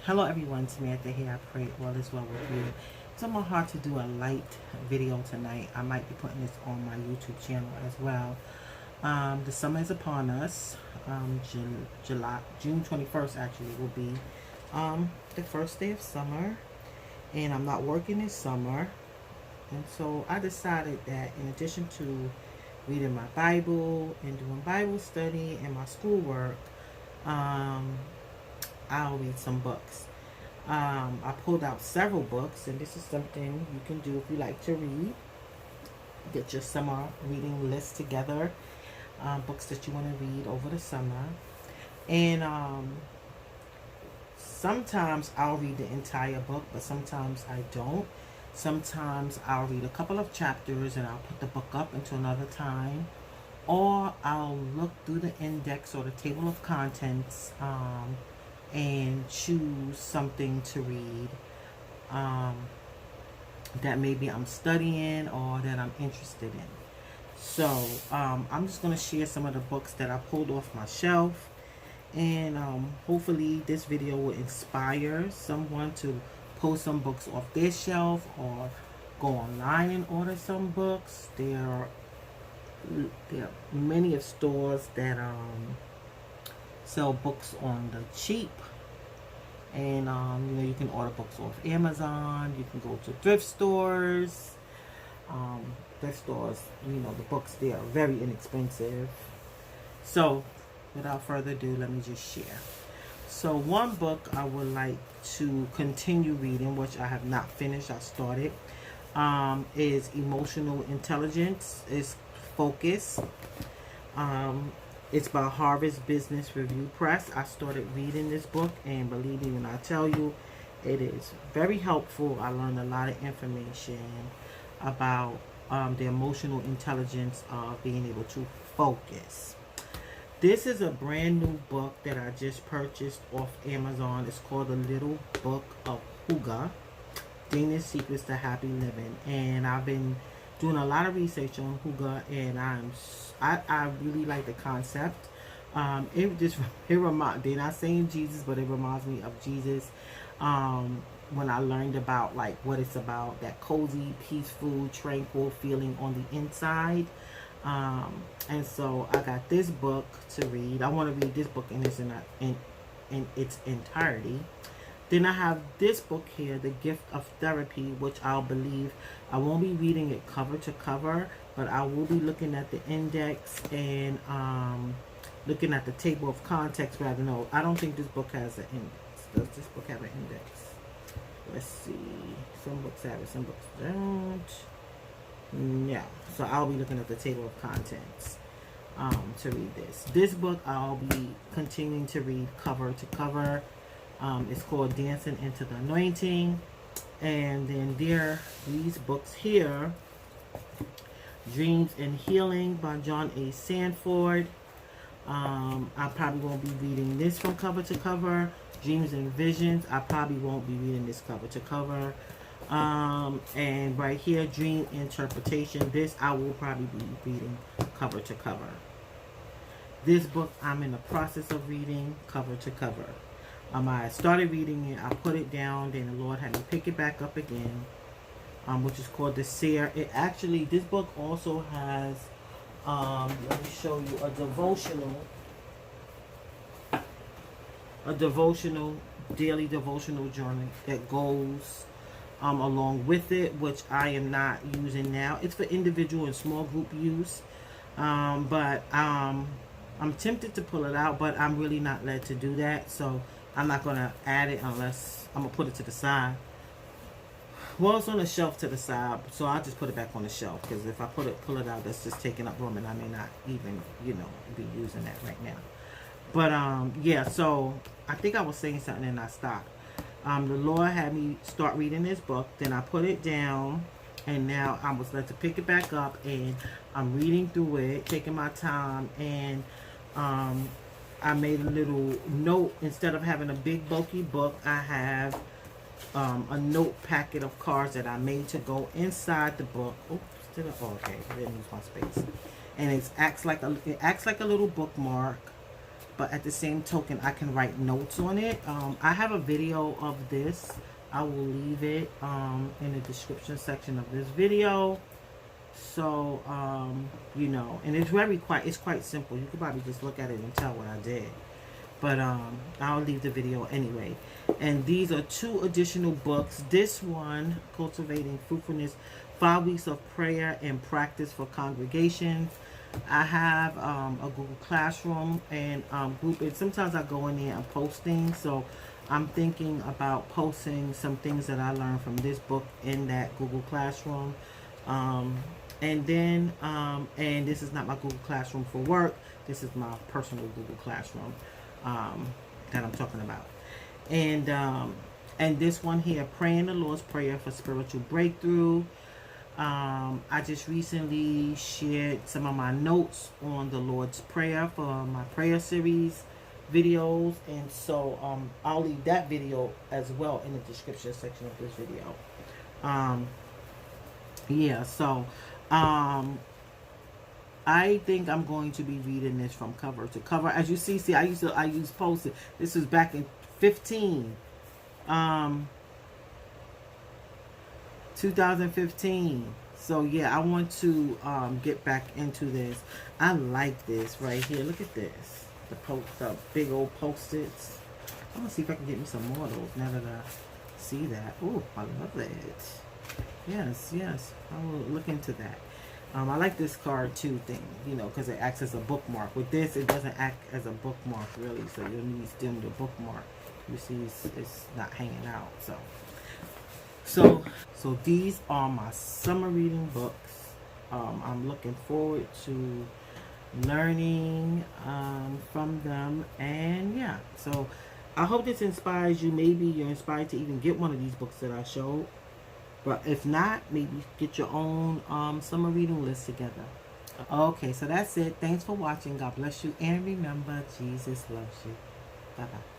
Hello everyone, Samantha here. I pray all is well with you. It's on my heart to do a light video tonight. I might be putting this on my YouTube channel as well. The summer is upon us. June 21st actually will be the first day of summer. And I'm not working this summer. And so I decided that in addition to reading my Bible and doing Bible study and my schoolwork, I'll read some books. I pulled out several books, and this is something you can do if you like to read. Get your summer reading list together, books that you want to read over the summer. And sometimes I'll read the entire book, but sometimes I don't. Sometimes I'll read a couple of chapters and I'll put the book up until another time. Or I'll look through the index or the table of contents and choose something to read that maybe I'm studying or that I'm interested in. So I'm just going to share some of the books that I pulled off my shelf, and hopefully this video will inspire someone to pull some books off their shelf or go online and order some books. There are many of stores that sell books on the cheap, and you can order books off Amazon. You can go to thrift stores. The books there are very inexpensive. So without further ado, let me just share. So one book I would like to continue reading, which I have not finished, I started, is Emotional Intelligence. It's Focus. It's by Harvard Business Review Press. I started reading this book, and believe me when I tell you, it is very helpful. I learned a lot of information about the emotional intelligence of being able to focus. This is a brand new book that I just purchased off Amazon. It's called The Little Book of Hygge, Danish Secrets to Happy Living. And I've been doing a lot of research on Hygge, and I really like the concept. They're not saying Jesus, but it reminds me of Jesus. When I learned about like what it's about, that cozy, peaceful, tranquil feeling on the inside. And so I got this book to read. I want to read this book in its entirety. Then I have this book here, The Gift of Therapy, which I won't be reading it cover to cover, but I will be looking at the index and looking at the table of contents. Rather, no, I don't think this book has an index. Does this book have an index? Let's see. Some books have it, some books don't. No. So I'll be looking at the table of contents to read this. This book I'll be continuing to read cover to cover. It's called Dancing into the Anointing. And then these books here, Dreams and Healing by John A. Sanford. I probably won't be reading this from cover to cover. Dreams and Visions, I probably won't be reading this cover to cover. And right here, Dream Interpretation, this I will probably be reading cover to cover. This book I'm in the process of reading cover to cover. I started reading it, I put it down, then the Lord had me pick it back up again, which is called The Seer. This book also has, let me show you, a daily devotional journal that goes along with it, which I am not using now. It's for individual and small group use, but I'm tempted to pull it out, but I'm really not led to do that, so I'm not going to add it unless I'm going to put it to the side. Well, it's on the shelf to the side, so I'll just put it back on the shelf, because if I pull it out, that's just taking up room, and I may not even, be using that right now. But, yeah, so I think I was saying something and I stopped. The Lord had me start reading this book, then I put it down, and now I was led to pick it back up, and I'm reading through it, taking my time, and I made a little note. Instead of having a big bulky book, I have a note packet of cards that I made to go inside the book. Okay, I didn't lose my space. And it acts like a little bookmark. but at the same token, I can write notes on it. I have a video of this. I will leave it in the description section of this video. So, you know, and it's quite simple. You could probably just look at it and tell what I did. But I'll leave the video anyway. And these are 2 additional books. This one, Cultivating Fruitfulness, 5 Weeks of Prayer and Practice for Congregations. I have a Google Classroom and group. And sometimes I go in there and post things. So I'm thinking about posting some things that I learned from this book in that Google Classroom. And then, and this is not my Google Classroom for work. This is my personal Google Classroom that I'm talking about. And this one here, Praying the Lord's Prayer for Spiritual Breakthrough. I just recently shared some of my notes on the Lord's Prayer for my prayer series videos. And so I'll leave that video as well in the description section of this video. Yeah, so I think I'm going to be reading this from cover to cover. As you see, I use Post-it. This was back in 2015. So yeah, I want to get back into this. I like this right here. Look at this. The big old Post-its. I'm gonna see if I can get me some more of those now that I see that. Oh, I love it. Yes, I will look into that. I like this card too thing, you know, because it acts as a bookmark. With this, it doesn't act as a bookmark really, so you'll need still the bookmark. You see, it's not hanging out. So these are my summer reading books. I'm looking forward to learning from them, and yeah. So I hope this inspires you. Maybe you're inspired to even get one of these books that I showed. But if not, maybe get your own summer reading list together. Okay, so that's it. Thanks for watching. God bless you. And remember, Jesus loves you. Bye-bye.